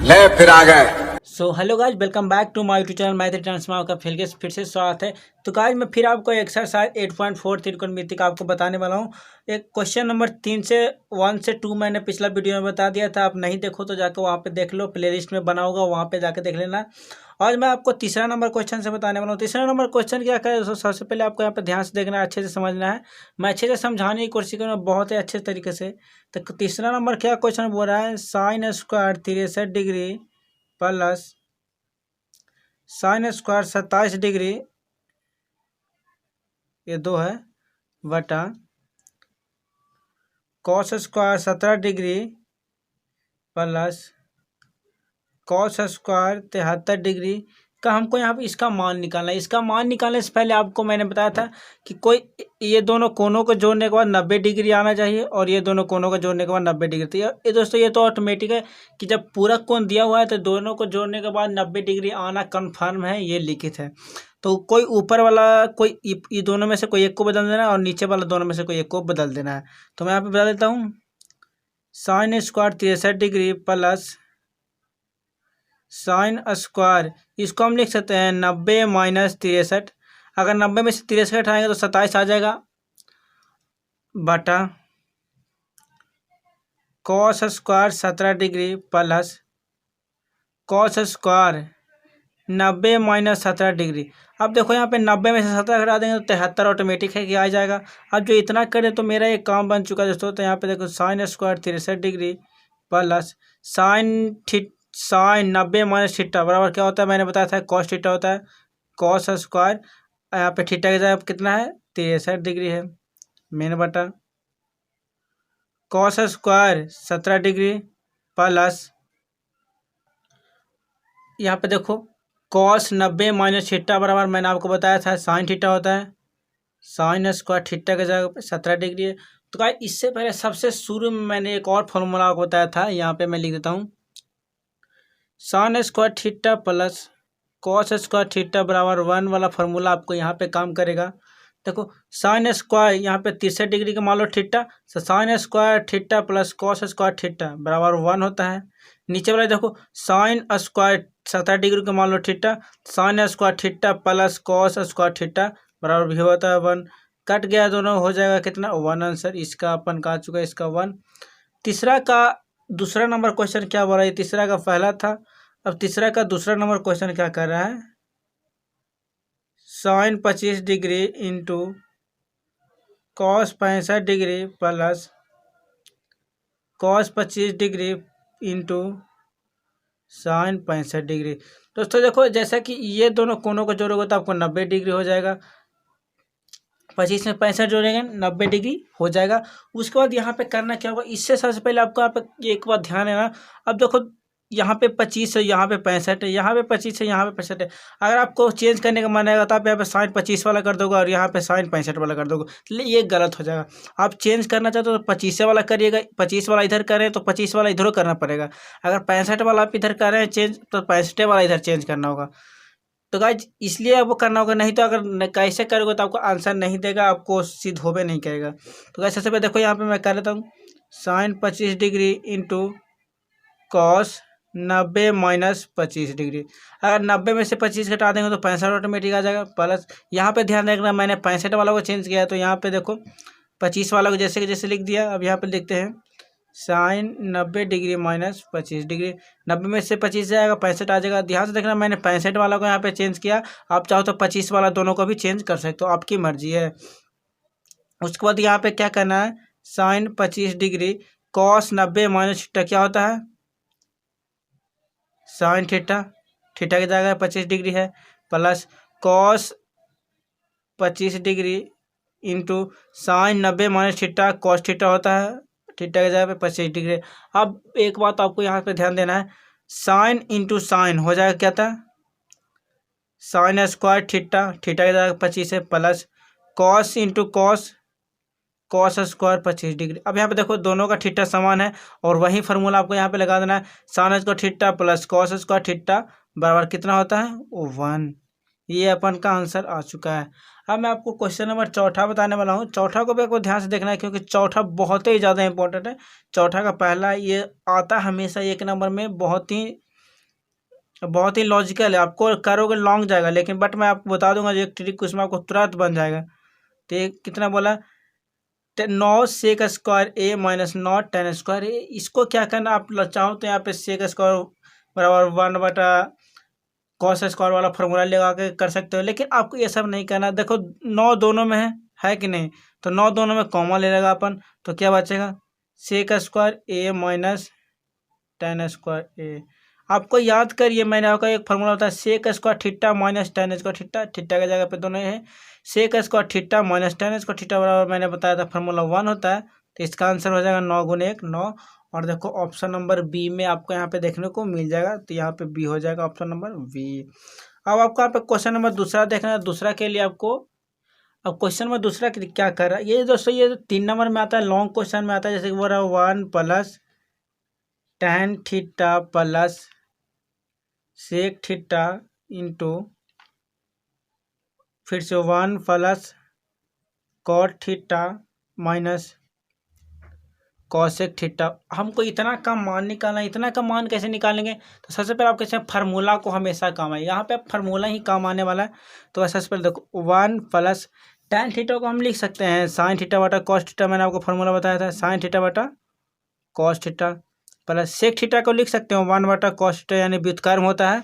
ले फिर आ गए। So hello guys, welcome back to my YouTube channel math transfer आपका फिर से स्वागत है। तो गाइज मैं फिर आपको एक्सरसाइज 8.4 त्रिकोणमिति का आपको बताने वाला हूँ। एक क्वेश्चन नंबर 3 से 1 से 2 मैंने पिछला वीडियो में बता दिया था। आप नहीं देखो तो जाकर वहाँ पे देख लो, प्लेलिस्ट में बना होगा, वहाँ पे जाके देख लेना। आज मैं आपको तीसरा नंबर क्वेश्चन से बताने वाला हूँ। तीसरा नंबर क्वेश्चन क्या है, सबसे पहले आपको यहाँ पे ध्यान से देखना है, अच्छे से समझना है। मैं अच्छे से समझाने की कोशिश करूँगा बहुत ही अच्छे तरीके से। तो तीसरा नंबर क्या क्वेश्चन बोल रहा है, sine square 63 degree plus sine square 27 degree, ये 2 है, बटा cos square 17 degree plus cos square 73 degree का हमको यहाँ पे इसका मान निकालना है। इसका मान निकालने से पहले आपको मैंने बताया था कि कोई ये दोनों कोनों को जोड़ने के बाद 90 डिग्री आना चाहिए और ये दोनों कोनों को जोड़ने के बाद 90 डिग्री। तो ये दोस्तों ये तो ऑटोमेटिक है कि जब पूरा कोण दिया हुआ है तो दोनों को जोड़ने के बाद 90 डिग्री आना कन्फर्म है, ये लिखित है। तो कोई ऊपर वाला कोई ये दोनों में से कोई एक को बदल देना है और नीचे वाला दोनों में से कोई एक को बदल देना है। तो मैं यहाँ पे बता देता हूँ, sine square 63 degree plus sine square, इसको हम लिख सकते हैं 90 माइनस 63। अगर 90 में से 63 आएगा तो 27 आ जाएगा, बटा cos square 17 degree plus cos square 90 minus 17 degree. अब देखो यहाँ पे 90 में से 17 घटा देंगे तो 73 ऑटोमेटिक है कि आ जाएगा। अब जो इतना करें तो मेरा एक काम बन चुका है दोस्तों। तो यहाँ पे देखो sine square 63 degree plus sign 90 minus theta बराबर क्या होता है, मैंने बताया था कॉस थीटा होता है। कॉस स्क्वायर यहाँ पे थीटा की जगह कितना है, 63 डिग्री है, मेन बटा कॉस स्क्वायर 17 डिग्री प्लस यहाँ पे देखो कॉस 90 माइनस थीटा बराबर मैंने आपको बताया था साइन थीटा होता है। साइन स्क्वायर थीटा की जगह पे 17 डिग्री है। तो गाइस इससे पहले सबसे शुरू में मैंने एक और फॉर्मूला आपको बताया था, यहाँ पे मैं लिख देता हूँ, sign square theta plus cos square theta बराबर 1 वाला फार्मूला आपको यहाँ पे काम करेगा। देखो साइन स्क्वायर यहाँ पे 63 डिग्री का मान लो थीटा, तो sign square theta plus cos square theta बराबर 1 होता है। नीचे वाला देखो साइन स्क्वायर 17 डिग्री का मान लो theta, sine square theta plus cos square theta बराबर भी होता है 1। कट गया, दोनों हो जाएगा कितना 1 आंसर। इसका अपन का आ चुका है, इसका 1। तीसरा का दूसरा नंबर क्वेश्चन क्या बोल रहा है, तीसरा का पहला था, अब तीसरा का दूसरा नंबर क्वेश्चन क्या कर रहा है, sine 25 degree into cos 65 degree plus cos 25 degree into sine 65 degree. दोस्तों देखो जैसा कि ये दोनों कोनों को जोड़ोगे तो आपको 90 डिग्री हो जाएगा, 25 में 65 जोड़ेंगे 90 डिग्री हो जाएगा। उसके बाद यहाँ पे करना क्या होगा, इससे सबसे पहले आपको आप एक बात ध्यान देना। अब देखो यहाँ पे 25 है, यहाँ पे 65 है, यहाँ पे 25 है, यहाँ पे 65 है। अगर आपको चेंज करने का मन आएगा तो आप यहाँ पे साइन 25 वाला कर दोगे और यहाँ पे साइन 65 वाला कर दोगे, इसलिए ये गलत हो जाएगा। आप चेंज करना चाहते हो तो 25 वाला करिएगा, 25 वाला इधर करें तो 25 वाला इधर करना पड़ेगा। अगर 65 वाला आप इधर कर रहे हैं चेंज तो 65 वाला इधर चेंज करना होगा। तो गाइज इसलिए आपको करना होगा, नहीं तो अगर कैसे करोगे तो आपको आंसर नहीं देगा, आपको सिद्ध होबे नहीं करेगा। तो गाइज सबसे पहले देखो यहाँ पे मैं कर लेता हूँ, sine 25 degree into cos 90 minus 25 degree. अगर 90 में से 25 घटा देंगे तो 65 ऑटोमेटिक आ जाएगा। प्लस यहाँ पे ध्यान रखना, मैंने 65 वाला को चेंज किया है तो यहाँ पे देखो 25 वाला को जैसे कि जैसे लिख दिया। अब यहाँ पे लिखते हैं साइन 90 डिग्री माइनस 25 डिग्री, 90 में से 25 जाएगा 65 आ जाएगा। ध्यान से देखना, मैंने 65 वाला को यहाँ पे चेंज किया, आप चाहो तो 25 वाला दोनों को भी चेंज कर सकते हो, आपकी मर्जी है। उसके बाद यहाँ पे क्या करना है, sine 25 degree cos 90 minus theta क्या होता है, साइन थीटा, थीटा की जगह 25 डिग्री है, plus cos 25 degree into sign 90 minus theta cos theta होता है, थीटा की जगह पे 25 डिग्री। अब एक बात आपको यहाँ पे ध्यान देना है, साइन इंटू साइन हो जाएगा क्या था, साइन स्क्वायर थीटा, थीटा की जगह 25 है, plus cos into cos, cos square 25 degree. अब यहाँ पे देखो दोनों का थीटा समान है और वही फार्मूला आपको यहाँ पे लगा देना है, sign square theta plus cos square theta बराबर कितना होता है 1। ये अपन का आंसर आ चुका है। अब मैं आपको क्वेश्चन नंबर चौथा बताने वाला हूँ। चौथा को भी आपको ध्यान से देखना है क्योंकि चौथा बहुत ही ज़्यादा इंपॉर्टेंट है। चौथा का पहला ये आता हमेशा 1 नंबर में, बहुत ही बहुत ही लॉजिकल है, आपको करोगे लॉन्ग जाएगा, लेकिन बट मैं आपको बता दूंगा जो एक ट्रिक उसमें आपको तुरंत बन जाएगा। तो ये कितना बोला, 9 सेक square A minus 9 ten square ए। इसको क्या करना, आप चाहो तो यहाँ पे सेक स्क्वायर बराबर 1 बटा कॉस स्क्वायर वाला फॉर्मूला लगा के कर सकते हो, लेकिन आपको ये सब नहीं करना। देखो 9 दोनों में है कि नहीं, तो 9 दोनों में कॉमन ले लेगा अपन, तो क्या बचेगा, sec square A minus tan square A. आपको याद करिए, मैंने आपका एक फार्मूला होता है sec square theta minus tan square theta, theta की जगह पे दोनों है sec square theta minus tan square theta बराबर मैंने बताया था फार्मूला 1 होता है। तो इसका आंसर हो जाएगा 9 गुने 1 9। और देखो ऑप्शन नंबर बी में आपको यहाँ पे देखने को मिल जाएगा, तो यहाँ पे बी हो जाएगा ऑप्शन नंबर बी। अब आपको यहाँ पे क्वेश्चन नंबर दूसरा देखना है। दूसरा के लिए आपको, अब क्वेश्चन में दूसरा क्या कर रहा है, ये दोस्तों ये 3 नंबर में आता है, लॉन्ग क्वेश्चन में आता है, जैसे कि बोल रहा है 1 plus tan theta plus sec theta into फिर से 1 plus cot theta minus cosec theta. हमको इतना कम मान निकालना है, इतना कम मान कैसे निकालेंगे, तो सबसे पहले आप कैसे फार्मूला को हमेशा काम आए, यहाँ पे फार्मूला ही काम आने वाला है। तो सबसे पहले देखो 1 प्लस टेन थीटा को हम लिख सकते हैं साइन थीटा बटा कॉस थीटा, मैंने आपको फार्मूला बताया था साइन थीटा बटा cos theta, plus sec theta को लिख सकते हो 1 बटा कॉस थीटा, यानी व्युत्क्रम होता है,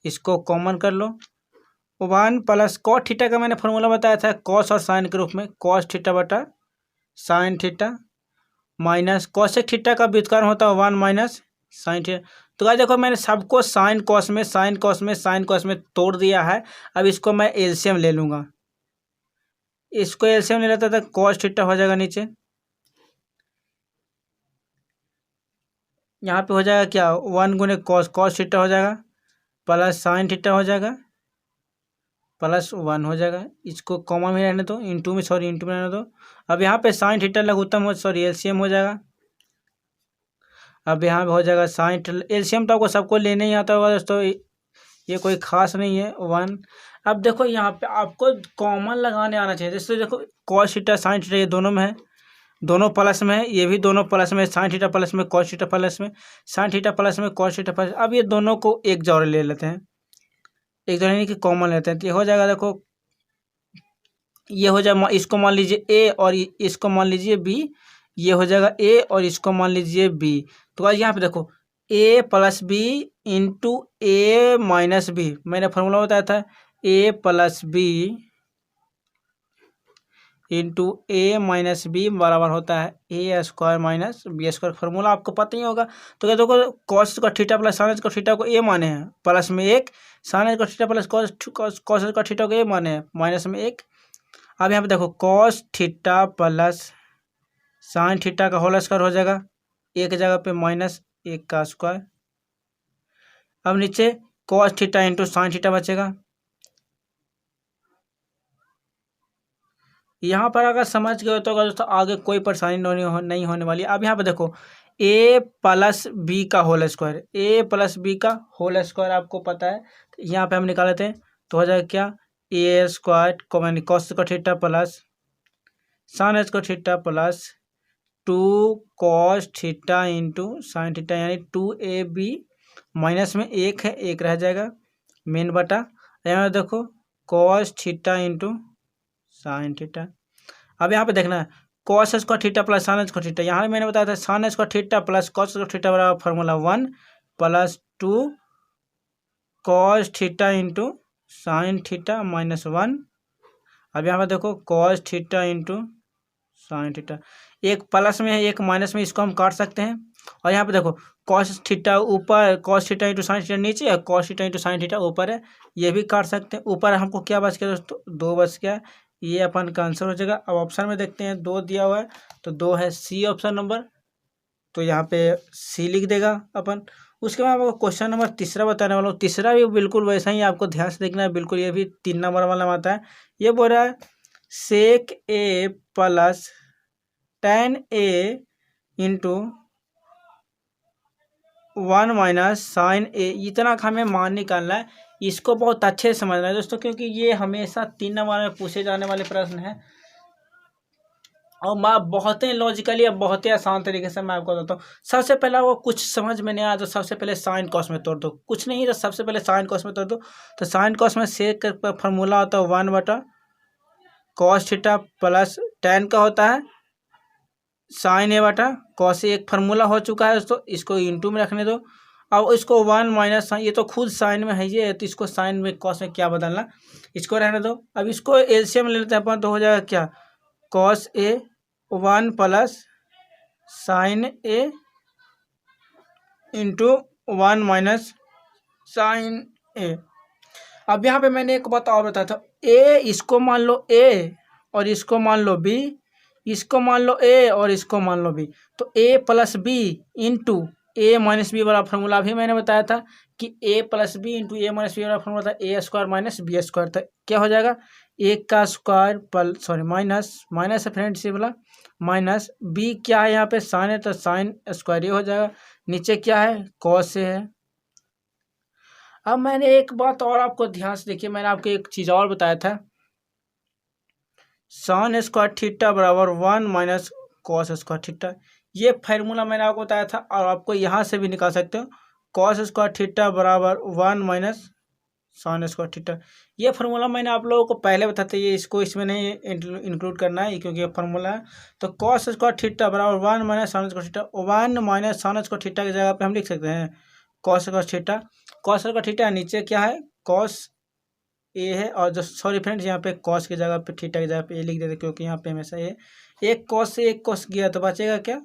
इसको कॉमन कर लो। 1 प्लस कॉट थीटा का मैंने फार्मूला बताया था कॉस और साइन के रूप में, कॉस थीटा बटा sign theta minus cosec theta का व्युत्क्रम होता है 1 माइनस साइन थीटा। तो गाइस देखो मैंने सबको साइन कॉस में साइन कॉस में साइन कॉस में तोड़ दिया है। अब इसको मैं एलसीएम ले लूँगा, इसको एलसीएम ले लेता था, कॉस थीटा हो जाएगा नीचे, यहाँ पे हो जाएगा क्या 1 गुने कॉस, कॉस थीटा हो जाएगा प्लस साइन थीटा हो जाएगा प्लस 1 हो जाएगा। इसको कॉमन में रहने दो, इंटू में सॉरी इंटू में रहने दो। अब यहाँ पे साइन थीटा लघुत्तम हो सॉरी एलसीएम हो जाएगा। अब यहाँ पे हो जाएगा साइन एलसीएम तो आपको सबको लेने ही आता होगा दोस्तों, ये कोई खास नहीं है 1। अब देखो यहाँ पे आपको कॉमन लगाने आना चाहिए, जैसे देखो कॉस थीटा साइन थीटा ये दोनों में है, दोनों प्लस में है, ये भी दोनों प्लस में, साइन थीटा प्लस में कॉस थीटा प्लस में, साइन थीटा प्लस में कॉस थीटा प्लस। अब ये दोनों को एक जोड़े ले लेते हैं, एक जोड़े यानी कि कॉमन लेते हैं, तो ये हो जाएगा देखो ये हो जाएगा, इसको मान लीजिए ए और इसको मान लीजिए बी, ये हो जाएगा ए और इसको मान लीजिए बी। तो आज यहाँ पे देखो A plus B into A minus B, मैंने फॉर्मूला बताया था A plus B into A minus B बराबर होता है A square minus B square, formula आपको पता ही होगा। तो क्या देखो कॉस का थीटा प्लस साइन का थीटा को ए माने हैं प्लस में 1, साइन का थीटा प्लस कॉस का थीटा को ए माने हैं माइनस में 1। अब यहाँ पे देखो cos theta plus sine theta का होल स्क्वायर हो जाएगा, एक जगह पे माइनस 1 का स्क्वायर। अब नीचे cos theta into sine theta बचेगा। यहाँ पर अगर समझ गए तो दोस्तों आगे कोई परेशानी नहीं होने वाली। अब यहाँ पे देखो ए प्लस बी का होल स्क्वायर, ए प्लस बी का होल स्क्वायर आपको पता है, तो यहाँ पे हम निकाल लेते हैं, तो हो जाएगा क्या ए स्क्वायर कॉमन कॉस का थीटा प्लस साइन का theta plus 2 cos theta into sine theta, यानी 2ab माइनस में 1 है 1 रह जाएगा मेन बटा, यहाँ देखो cos theta into sine theta. अब यहाँ पे देखना है cos square theta plus sine square theta, यहाँ मैंने बताया था sine square theta plus cos square theta बराबर formula 1 plus 2 cos theta into sine theta minus 1। अब यहाँ पे देखो cos theta into sine theta, एक प्लस में है एक माइनस में, इसको हम काट सकते हैं। और यहाँ पे देखो कॉस थीटा ऊपर, cos theta into sine theta नीचे है, cos theta into sine theta ऊपर है, ये भी काट सकते हैं। ऊपर हमको क्या बच गया दोस्तों 2 बच गया, ये अपन का आंसर हो जाएगा। अब ऑप्शन में देखते हैं 2 दिया हुआ है, तो 2 है सी ऑप्शन नंबर, तो यहाँ पे सी लिख देगा अपन। उसके बाद आपको क्वेश्चन नंबर तीसरा बताने वाला हूँ, तीसरा भी बिल्कुल वैसा ही आपको ध्यान से देखना है, बिल्कुल ये भी 3 नंबर वाला में आता है। ये बोल रहा है सेक ए प्लस टेन ए इंटू 1 माइनस साइन ए, इतना का हमें मान निकालना है। इसको बहुत अच्छे से समझना है दोस्तों, क्योंकि ये हमेशा 3 नंबर में पूछे जाने वाले प्रश्न है। और मैं बहुत ही लॉजिकली और बहुत ही आसान तरीके से मैं आपको बताता हूँ। सबसे पहला वो कुछ समझ में नहीं आया तो सबसे पहले साइन कॉस में तोड़ दो, कुछ नहीं तो सबसे पहले साइन कॉस में तोड़ दो। तो साइन कॉस में सेक का फॉर्मूला होता है 1/cos थीटा प्लस tan का होता है साइन A/cos कॉस। एक फार्मूला हो चुका है दोस्तों, इसको इंटू में रखने दो। अब इसको 1 माइनस साइन, ये तो खुद साइन में है ये, तो इसको साइन में कॉस में क्या बदलना, इसको रहने दो। अब इसको एलसीएम ले लेते हैं अपन, तो हो जाएगा क्या, cos A 1 plus sine A into 1 minus sine A। अब यहाँ पे मैंने एक बात और बताया था, A इसको मान लो A और इसको मान लो B, इसको मान लो A और इसको मान लो B, तो A plus B into A minus B वाला फॉर्मूला भी मैंने बताया था कि A plus B into A minus B वाला फॉर्मूला था A square minus B square था। क्या हो जाएगा, एक का स्क्वायर माइनस है फ्रेंड्स ये वाला, माइनस B क्या है यहाँ पे साइन है तो साइन स्क्वायर ये हो जाएगा, नीचे क्या है कॉस से है। अब मैंने एक बात और आपको ध्यान से देखिए, मैंने आपको एक चीज़ और बताया था, साइन स्क्वायर थीटा बराबर 1 माइनस कॉस स्क्वायर थीटा, ये फार्मूला मैंने आपको बताया था। और आपको यहाँ से भी निकाल सकते हो, कॉस स्क्वायर थीटा बराबर 1 माइनस साइन स्क्वायर थीटा। ये फार्मूला मैंने आप लोगों को पहले बताया था, ये इसको इसमें नहीं इंक्लूड करना है क्योंकि ये फार्मूला है। तो कॉस स्क्वायर थीटा बराबर 1 minus sign square theta, 1 minus sign square theta की जगह पे हम लिख सकते हैं cos square theta. Cos square theta नीचे क्या है कॉस ए है, और जो सॉरी फ्रेंड्स यहाँ पे कॉस की जगह पे थीटा की जगह पे ए लिख देते क्योंकि यहाँ पे हमेशा ये एक कॉस से एक कॉस गया तो बचेगा क्या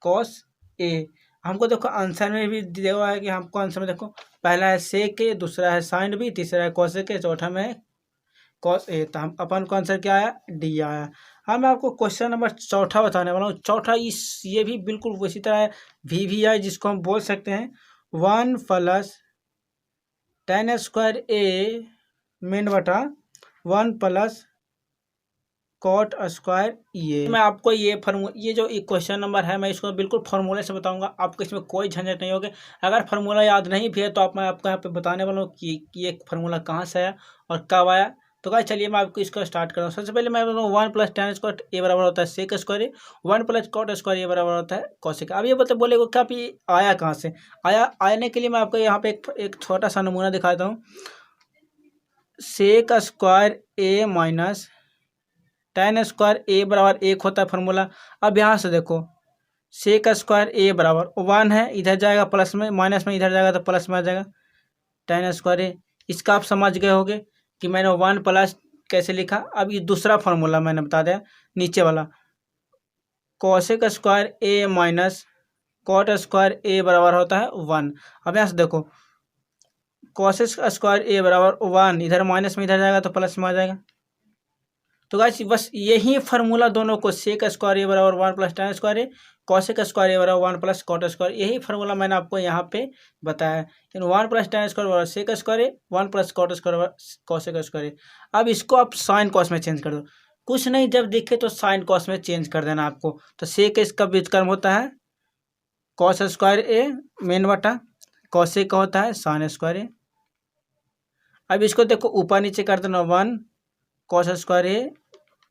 कॉस ए। हमको देखो आंसर में भी दिया हुआ है कि हमको आंसर में देखो पहला है सेक ए, दूसरा है साइन बी, तीसरा है कॉस के, चौथा में कॉस ए। तो हम अपन को आंसर क्या आया, डी आया। हाँ मैं आपको क्वेश्चन नंबर चौथा बताने वाला हूँ। चौथा ये भी बिल्कुल उसी तरह है, VVI जिसको हम बोल सकते हैं 1 प्लस tan स्क्वायर ए मेन बटा 1 प्लस कॉट स्क्वायर ये। मैं आपको ये जो क्वेश्चन नंबर है मैं इसको बिल्कुल फार्मूले से बताऊंगा, आपको इसमें कोई झंझट नहीं होगी। अगर फार्मूला याद नहीं भी है तो मैं आपको यहाँ पे बताने वाला हूँ कि ये फार्मूला कहाँ से आया और कब आया। तो गाइस चलिए मैं आपको इसको स्टार्ट कर रहा हूँ। सबसे पहले मैं बताऊँ 1 प्लस tan स्क्वायर ए बराबर होता है सेक स्क्वायर ए, 1 प्लस कॉट स्क्वायर ए बराबर होता है कॉसेक। अब ये बोलेगा क्या आया कहाँ से, आने के लिए मैं आपको यहाँ पे एक छोटा सा नमूना दिखाता हूँ। सेक square A minus tan square ए बराबर 1 होता है फार्मूला। अब यहाँ से देखो सेक स्क्वायर ए बराबर 1 है, इधर जाएगा प्लस में, माइनस में इधर जाएगा तो प्लस में आ जाएगा tan स्क्वायर ए। इसका आप समझ गए होंगे कि मैंने 1 प्लस कैसे लिखा। अब ये दूसरा फार्मूला मैंने बता दिया नीचे वाला, cosec square A minus cot square ए बराबर होता है 1। अब यहाँ से देखो कॉसेक स्क्वायर ए बराबर 1, इधर माइनस में इधर जाएगा तो प्लस में आ जाएगा। तो गाइस बस यही फार्मूला दोनों को सेक स्क्वायर ए बराबर 1 प्लस tan स्क्वायर ए, कॉसेक स्क्वायर ए बराबर 1 प्लस कॉट स्क्वायर, यही फार्मूला मैंने आपको यहाँ पे बताया। 1 प्लस tan स्क्वायर बराबर सेक स्क्वायर ए, 1 प्लस कॉट स्क्वायर बराबर कॉसेक स्क्वायर ए। अब इसको आप साइन कॉस में चेंज कर दो, कुछ नहीं जब दिखे तो साइन कॉस में चेंज कर देना आपको। तो सेक इसका व्युत्क्रम होता है कॉस स्क्वायर ए मेन बटा कॉसेक का होता है साइन स्क्वायर ए। अब इसको देखो ऊपर नीचे कर देना 1 कॉस स्क्वायर ए,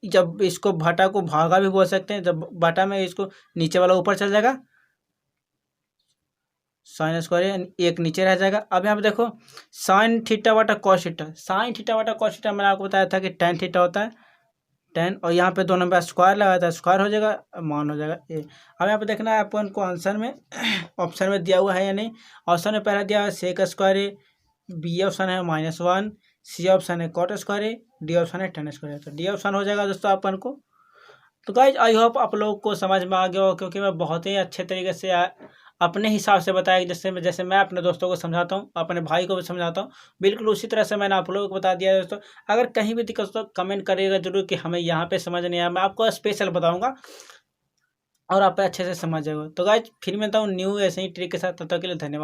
जब इसको भाटा को भागा भी बोल सकते हैं, जब बाटा में इसको नीचे वाला ऊपर चल जाएगा साइन स्क्वायर एक नीचे रह जाएगा। अब यहाँ पे देखो साइन थीटा बटा कॉस थीटा, साइन थीटा बटा कॉस थीटा मैंने आपको बताया था कि tan थीटा होता है tan, और यहाँ पे दोनों पे स्क्वायर लगाया था, स्क्वायर हो जाएगा मान हो जाएगा ए। अब यहाँ पे देखना है अपन को आंसर में ऑप्शन में दिया हुआ है या नहीं। ऑप्शन में पहला दिया है सेक स्क्वायर ए, बी ऑप्शन है -1, सी ऑप्शन है कॉट स्क्वायर ए, डी ऑप्शन है tan स्क्वायर ए। तो डी ऑप्शन हो जाएगा दोस्तों अपन को। तो गाइज आई होप आप लोगों को समझ में आ गया हो, क्योंकि मैं बहुत ही अच्छे तरीके से अपने हिसाब से बताया, जैसे मैं अपने दोस्तों को समझाता हूँ, अपने भाई को भी समझाता हूँ, बिल्कुल उसी तरह से मैंने आप लोगों को बता दिया है दोस्तों। अगर कहीं भी दिक्कत हो तो कमेंट करिएगा जरूर कि हमें यहाँ पे समझ नहीं आया, मैं आपको स्पेशल बताऊँगा और आप अच्छे से समझ जाएगा। तो गाइज फिर मिलता हूँ न्यू ऐसे ही ट्रिक के साथ, तब तक के लिए धन्यवाद।